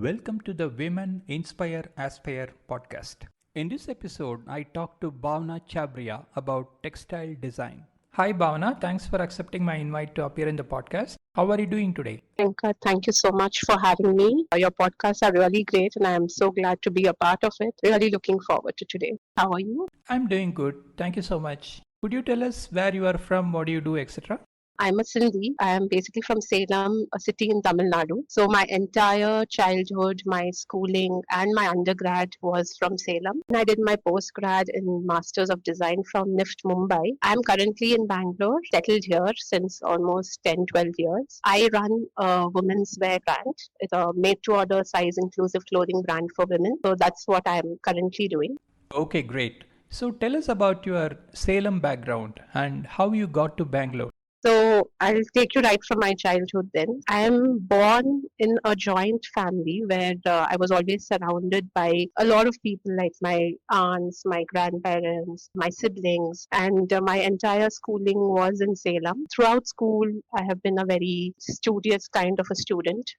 Welcome to the Women Inspire Aspire podcast. In this episode, I talk to Bhavna Chhabria about textile design. Hi Bhavna, thanks for accepting my invite to appear in the podcast. How are you doing today? Priyanka, thank you so much for having me. Your podcasts are really great and I am so glad to be a part of it. Really looking forward to today. How are you? I'm doing good. Thank you so much. Could you tell us where you are from, what do you do, etc.? I'm a Sindhi. I am basically from Salem, a city in Tamil Nadu. So my entire childhood, my schooling and my undergrad was from Salem. And I did my postgrad in Masters of Design from NIFT Mumbai. I'm currently in Bangalore, settled here since almost 10, 12 years. I run a women's wear brand. It's a made-to-order size inclusive clothing brand for women. So that's what I'm currently doing. Okay, great. So tell us about your Salem background and how you got to Bangalore. So I'll take you right from my childhood then. I am born in a joint family where I was always surrounded by a lot of people like my aunts, my grandparents, my siblings, and my entire schooling was in Salem. Throughout school, I have been a very studious kind of a student,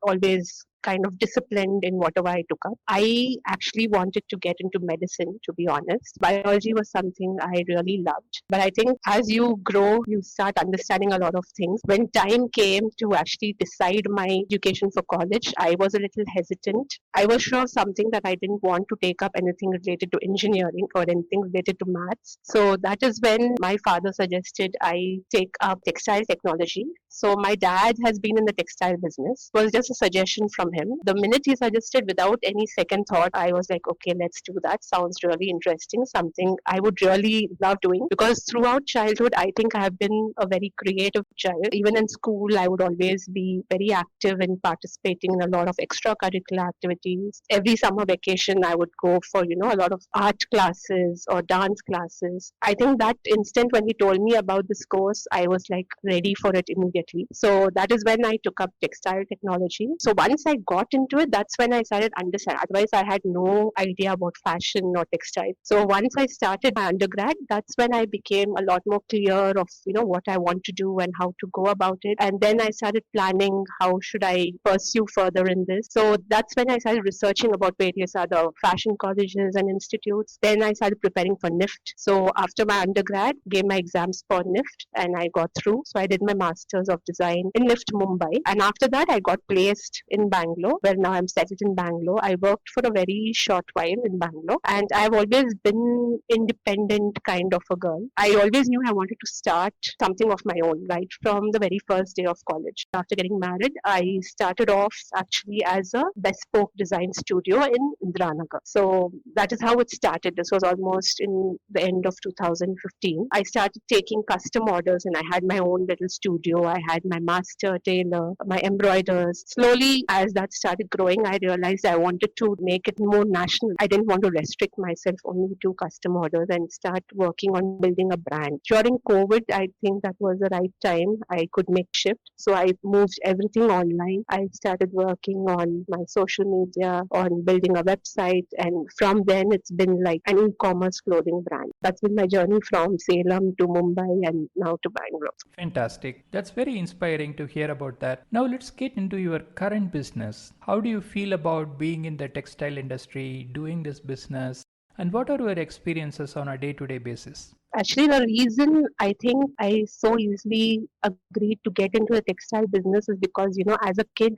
always kind of disciplined in whatever I took up. I actually wanted to get into medicine, to be honest. Biology was something I really loved. But I think as you grow, you start understanding a lot of things. When time came to actually decide my education for college, I was a little hesitant. I was sure of something that I didn't want to take up anything related to engineering or anything related to maths. So that is when my father suggested I take up textile technology. So my dad has been in the textile business. It was just a suggestion from him. The minute he suggested, without any second thought, I was like, okay, let's do that. Sounds really interesting. Something I would really love doing, because throughout childhood, I think I have been a very creative child. Even in school, I would always be very active in participating in a lot of extracurricular activities. Every summer vacation, I would go for, a lot of art classes or dance classes. I think that instant when he told me about this course, I was like ready for it immediately. So that is when I took up textile technology. So once I got into it, that's when I started understanding. Otherwise, I had no idea about fashion or textile. So once I started my undergrad, that's when I became a lot more clear of, what I want to do and how to go about it. And then I started planning how should I pursue further in this. So that's when I started researching about various other fashion colleges and institutes. Then I started preparing for NIFT. So after my undergrad, gave my exams for NIFT and I got through. So I did my Masters of Design in NIFT Mumbai. And after that, I got placed in Bangalore, where now I'm settled in Bangalore. I worked for a very short while in Bangalore, and I've always been independent kind of a girl. I always knew I wanted to start something of my own right from the very first day of college. After getting married, I started off actually as a bespoke design studio in Indiranagar. So that is how it started. This was almost in the end of 2015. I started taking custom orders and I had my own little studio. I had my master tailor, my embroiders. Slowly, as that started growing, I realized I wanted to make it more national. I didn't want to restrict myself only to custom orders and start working on building a brand. During COVID, I think that was the right time I could make shift. So I moved everything online. I started working on my social media, on building a website. And from then, it's been like an e-commerce clothing brand. That's been my journey from Salem to Mumbai and now to Bangalore. Fantastic. That's very inspiring to hear about that. Now let's get into your current business. How do you feel about being in the textile industry, doing this business, and what are your experiences on a day-to-day basis? Actually, the reason I think I so easily agreed to get into the textile business is because, as a kid,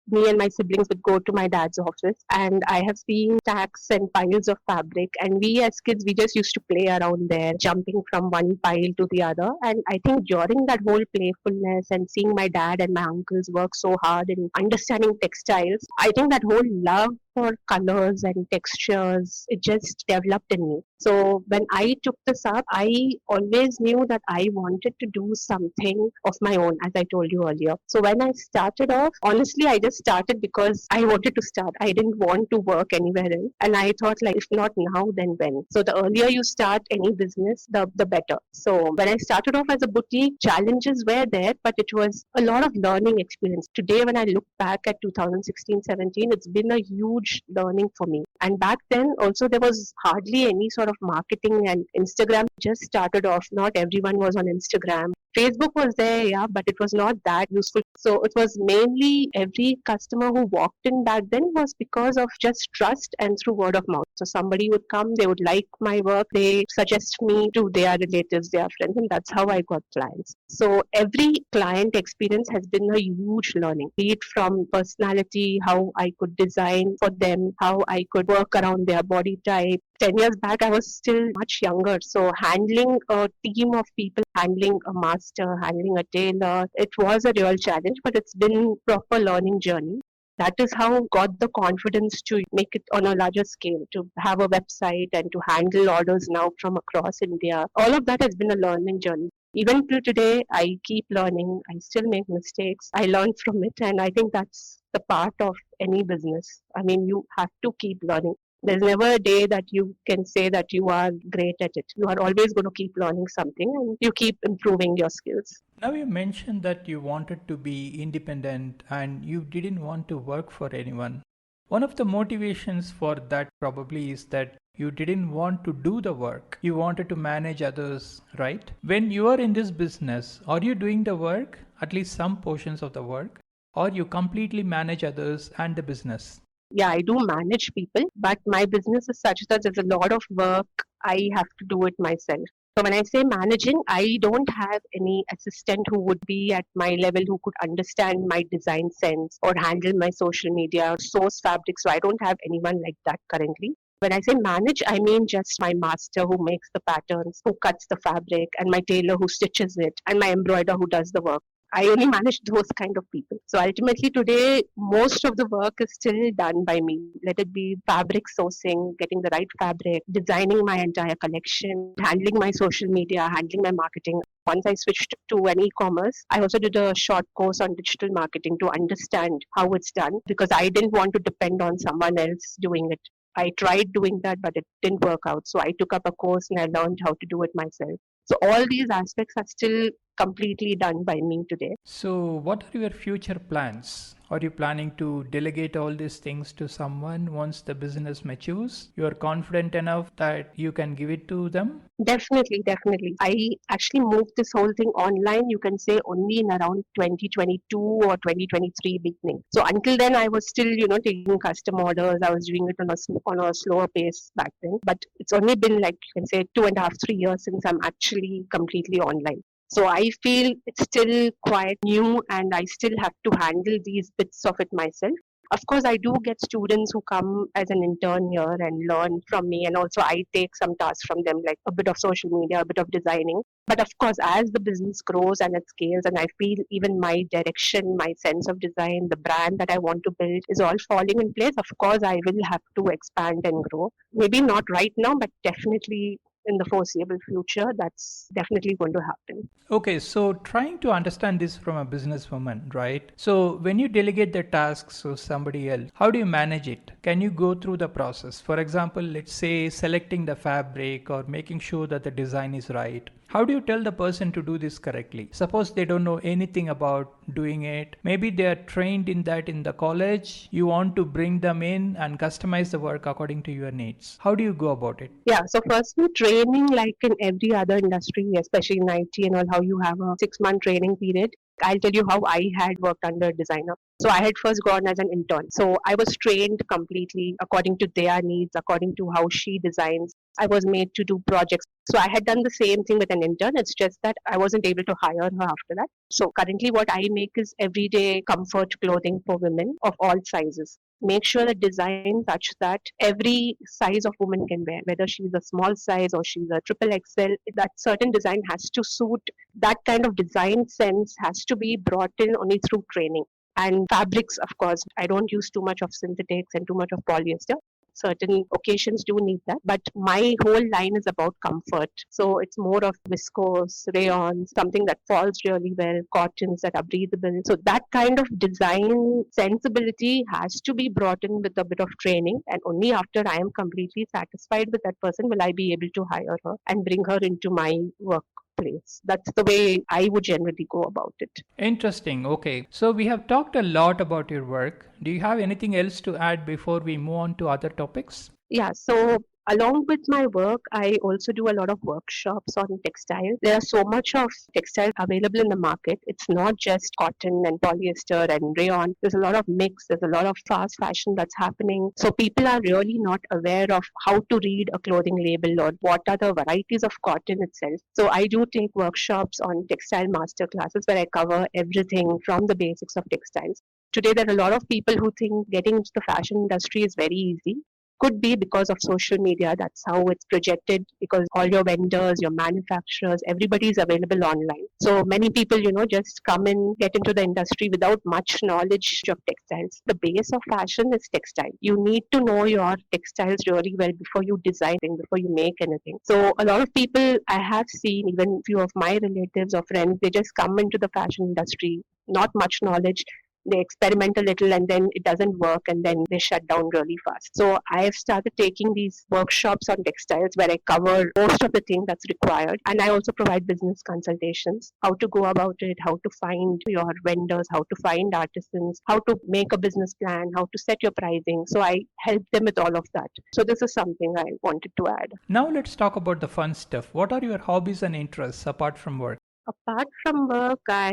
me and my siblings would go to my dad's office and I have seen stacks and piles of fabric, and we as kids, we just used to play around there, jumping from one pile to the other. And I think during that whole playfulness and seeing my dad and my uncles work so hard in understanding textiles, I think that whole love for colors and textures, it just developed in me. So when I took this up, I always knew that I wanted to do something of my own, as I told you earlier. So when I started off, honestly, I just started because I wanted to start. I didn't want to work anywhere else. And I thought, like, if not now, then when? So the earlier you start any business, the better. So when I started off as a boutique, challenges were there, but it was a lot of learning experience. Today, when I look back at 2016-17, it's been a huge learning for me. And back then, also, there was hardly any sort of marketing, and Instagram just started off. Not everyone was on Instagram. Facebook was there, yeah, but it was not that useful. So it was mainly every customer who walked in back then was because of just trust and through word of mouth. So somebody would come, they would like my work, they suggest me to their relatives, their friends, and that's how I got clients. So every client experience has been a huge learning, be it from personality, how I could design for them, how I could work around their body type. 10 years back, I was still much younger. So, handling a team of people, handling a master, handling a tailor, it was a real challenge, but it's been proper learning journey. That is how got the confidence to make it on a larger scale, to have a website and to handle orders now from across India. All of that has been a learning journey. Even till today, I keep learning. I still make mistakes. I learn from it, and I think that's the part of any business. I mean, you have to keep learning. There's never a day that you can say that you are great at it. You are always going to keep learning something and you keep improving your skills. Now you mentioned that you wanted to be independent and you didn't want to work for anyone. One of the motivations for that probably is that you didn't want to do the work. You wanted to manage others, right? When you are in this business, are you doing the work, at least some portions of the work, or you completely manage others and the business? Yeah, I do manage people, but my business is such that there's a lot of work. I have to do it myself. So when I say managing, I don't have any assistant who would be at my level who could understand my design sense or handle my social media or source fabric. So I don't have anyone like that currently. When I say manage, I mean just my master who makes the patterns, who cuts the fabric, and my tailor who stitches it, and my embroider who does the work. I only manage those kind of people. So ultimately today, most of the work is still done by me. Let it be fabric sourcing, getting the right fabric, designing my entire collection, handling my social media, handling my marketing. Once I switched to an e-commerce, I also did a short course on digital marketing to understand how it's done because I didn't want to depend on someone else doing it. I tried doing that, but it didn't work out. So I took up a course and I learned how to do it myself. So all these aspects are still completely done by me today. So, what are your future plans? Are you planning to delegate all these things to someone once the business matures? You are confident enough that you can give it to them? Definitely, definitely. I actually moved this whole thing online, you can say only in around 2022 or 2023 beginning. So until then, I was still, taking custom orders. I was doing it on a slower pace back then. But it's only been like, you can say 2.5, 3 years since I'm actually completely online. So I feel it's still quite new and I still have to handle these bits of it myself. Of course, I do get students who come as an intern here and learn from me, and also I take some tasks from them, like a bit of social media, a bit of designing. But of course, as the business grows and it scales, and I feel even my direction, my sense of design, the brand that I want to build is all falling in place, of course, I will have to expand and grow. Maybe not right now, but definitely in the foreseeable future, that's definitely going to happen. Okay, so trying to understand this from a businesswoman, right? So when you delegate the tasks to somebody else, how do you manage it? Can you go through the process? For example, let's say selecting the fabric or making sure that the design is right. How do you tell the person to do this correctly? Suppose they don't know anything about doing it. Maybe they are trained in that in the college. You want to bring them in and customize the work according to your needs. How do you go about it? Yeah, so firstly, training like in every other industry, especially in IT and all, how you have a 6 month training period. I'll tell you how I had worked under a designer. So I had first gone as an intern. So I was trained completely according to their needs, according to how she designs. I was made to do projects. So I had done the same thing with an intern. It's just that I wasn't able to hire her after that. So currently, what I make is everyday comfort clothing for women of all sizes. Make sure the design such that every size of woman can wear, whether she's a small size or she's a triple XL, that certain design has to suit. That kind of design sense has to be brought in only through training. And fabrics, of course, I don't use too much of synthetics and too much of polyester. Certain occasions do need that, but my whole line is about comfort. So it's more of viscose, rayons, something that falls really well, cottons that are breathable. So that kind of design sensibility has to be brought in with a bit of training, and only after I am completely satisfied with that person will I be able to hire her and bring her into my workplace. That's the way I would generally go about it. Interesting. Okay. So we have talked a lot about your work. Do you have anything else to add before we move on to other topics? Yeah, so Along with my work, I also do a lot of workshops on textile. There are so much of textile available in the market. It's not just cotton and polyester and rayon. There's a lot of mix. There's a lot of fast fashion that's happening. So people are really not aware of how to read a clothing label or what are the varieties of cotton itself. So I do take workshops on textile master classes where I cover everything from the basics of textiles. Today, there are a lot of people who think getting into the fashion industry is very easy. Could be because of social media. That's how it's projected, because all your vendors, your manufacturers, everybody is available online. So many people, just come in, get into the industry without much knowledge of textiles. The base of fashion is textile. You need to know your textiles really well before you design, before you make anything. So a lot of people I have seen, even few of my relatives or friends, they just come into the fashion industry, not much knowledge. They experiment a little and then it doesn't work and then they shut down really fast. So I have started taking these workshops on textiles where I cover most of the things that's required, and I also provide business consultations, how to go about it, how to find your vendors, how to find artisans, how to make a business plan, how to set your pricing. So I help them with all of that. So this is something I wanted to add. Now let's talk about the fun stuff. What are your hobbies and interests apart from work? Apart from work, I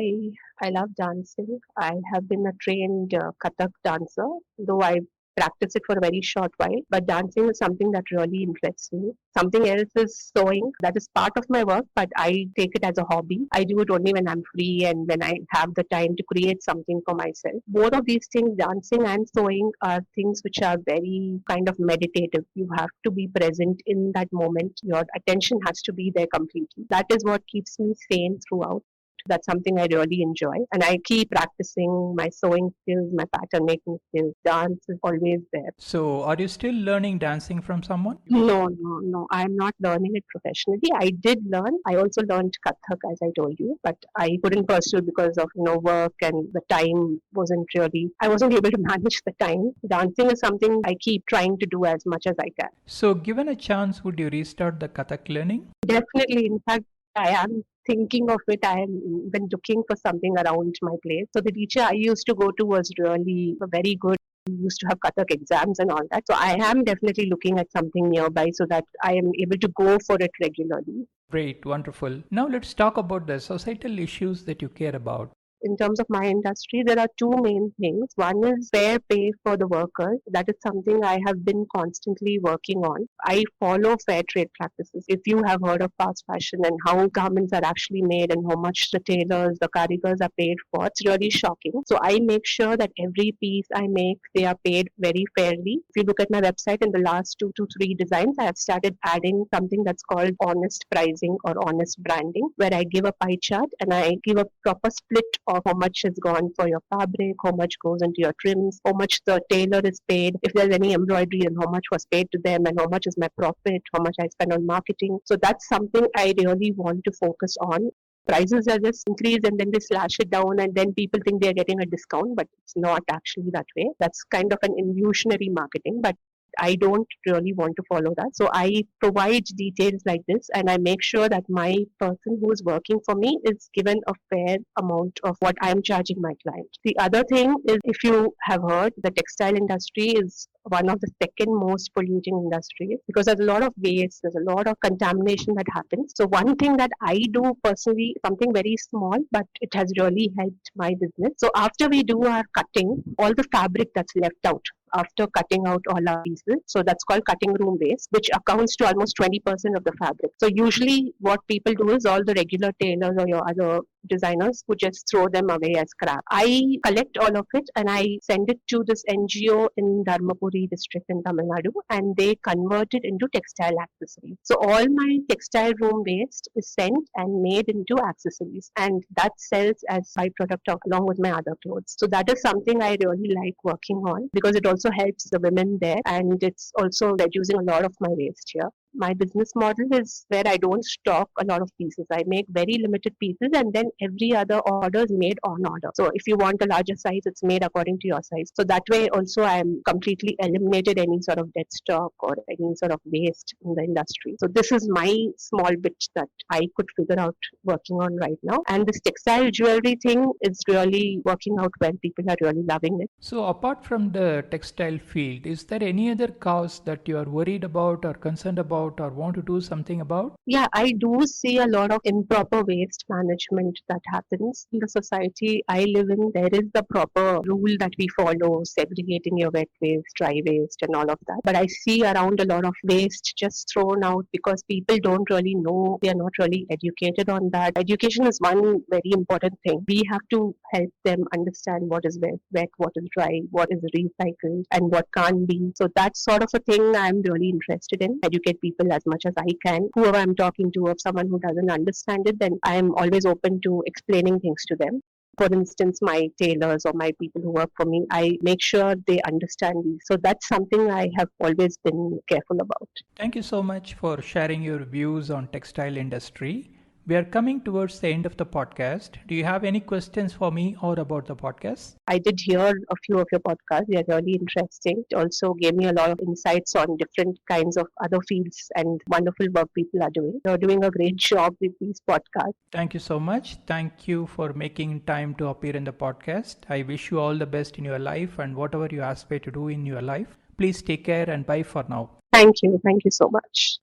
love dancing. I have been a trained Kathak dancer, though I practiced it for a very short while. But dancing is something that really interests me. Something else is sewing. That is part of my work, but I take it as a hobby. I do it only when I'm free and when I have the time to create something for myself. Both of these things, dancing and sewing, are things which are very kind of meditative. You have to be present in that moment. Your attention has to be there completely. That is what keeps me sane throughout. That's something I really enjoy. And I keep practicing my sewing skills, my pattern making skills. Dance is always there. So, are you still learning dancing from someone? No, no, no. I'm not learning it professionally. I did learn. I also learned Kathak, as I told you, but I couldn't pursue because of work, and the time wasn't really. I wasn't able to manage the time. Dancing is something I keep trying to do as much as I can. So, given a chance, would you restart the Kathak learning? Definitely. In fact, I am thinking of it. I am even looking for something around my place. So the teacher I used to go to was really very good. We used to have Kathak exams and all that. So I am definitely looking at something nearby so that I am able to go for it regularly. Great, wonderful. Now let's talk about the societal issues that you care about. In terms of my industry, there are two main things. One is fair pay for the workers. That is something I have been constantly working on. I follow fair trade practices. If you have heard of fast fashion and how garments are actually made and how much the tailors, the karigars are paid for, it's really shocking. So I make sure that every piece I make, they are paid very fairly. If you look at my website, in the last 2 to 3 designs, I have started adding something that's called honest pricing or honest branding, where I give a pie chart and I give a proper split of how much is gone for your fabric, how much goes into your trims, how much the tailor is paid, if there's any embroidery and how much was paid to them, and how much is my profit, how much I spend on marketing. So that's something I really want to focus on. Prices are just increased and then they slash it down and then people think they're getting a discount, but it's not actually that way. That's kind of an illusionary marketing, but I don't really want to follow that. So I provide details like this and I make sure that my person who is working for me is given a fair amount of what I am charging my client. The other thing is, if you have heard, the textile industry is one of the second most polluting industries because there's a lot of waste, there's a lot of contamination that happens. So one thing that I do personally, something very small, but it has really helped my business. So after we do our cutting, all the fabric that's left out, after cutting out all our pieces. So that's called cutting room waste, which accounts to almost 20% of the fabric. So usually what people do is all the regular tailors or your other designers would just throw them away as scrap. I collect all of it and I send it to this NGO in Dharmapuri district in Tamil Nadu, and they convert it into textile accessories. So all my textile room waste is sent and made into accessories, and that sells as byproduct along with my other clothes. So that is something I really like working on because it also helps the women there and it's also reducing a lot of my waste here. My business model is where I don't stock a lot of pieces. I make very limited pieces, and then every other order is made on order. So if you want a larger size, it's made according to your size. So that way also I'm completely eliminated any sort of dead stock or any sort of waste in the industry. So this is my small bit that I could figure out working on right now. And this textile jewelry thing is really working out well. People are really loving it. So, apart from the textile field, is there any other cause that you are worried about or concerned about or want to do something about? Yeah, I do see a lot of improper waste management that happens in the society I live in. There is the proper rule that we follow, segregating your wet waste, dry waste, and all of that. But I see around a lot of waste just thrown out because people don't really know. They are not really educated on that. Education is one very important thing. We have to help them understand what is wet, what is dry, what is recycled, and what can't be. So that's sort of a thing I'm really interested in. Educate people as much as I can. Whoever I'm talking to, if someone who doesn't understand it, then I'm always open to explaining things to them. For instance, my tailors or my people who work for me, I make sure they understand these. So that's something I have always been careful about. Thank you so much for sharing your views on textile industry. We are coming towards the end of the podcast. Do you have any questions for me or about the podcast? I did hear a few of your podcasts. They are really interesting. It also gave me a lot of insights on different kinds of other fields and wonderful work people are doing. You're doing a great job with these podcasts. Thank you so much. Thank you for making time to appear in the podcast. I wish you all the best in your life and whatever you aspire to do in your life. Please take care and bye for now. Thank you. Thank you so much.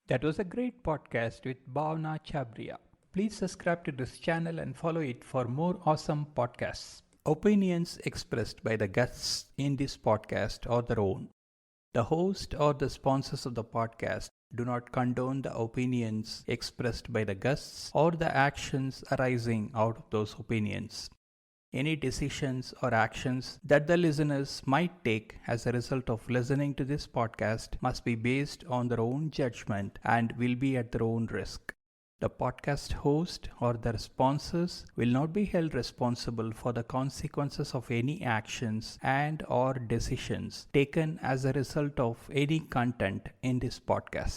That was a great podcast with Bhavna Chhabria. Please subscribe to this channel and follow it for more awesome podcasts. Opinions expressed by the guests in this podcast are their own. The host or the sponsors of the podcast do not condone the opinions expressed by the guests or the actions arising out of those opinions. Any decisions or actions that the listeners might take as a result of listening to this podcast must be based on their own judgment and will be at their own risk. The podcast host or their sponsors will not be held responsible for the consequences of any actions and or decisions taken as a result of any content in this podcast.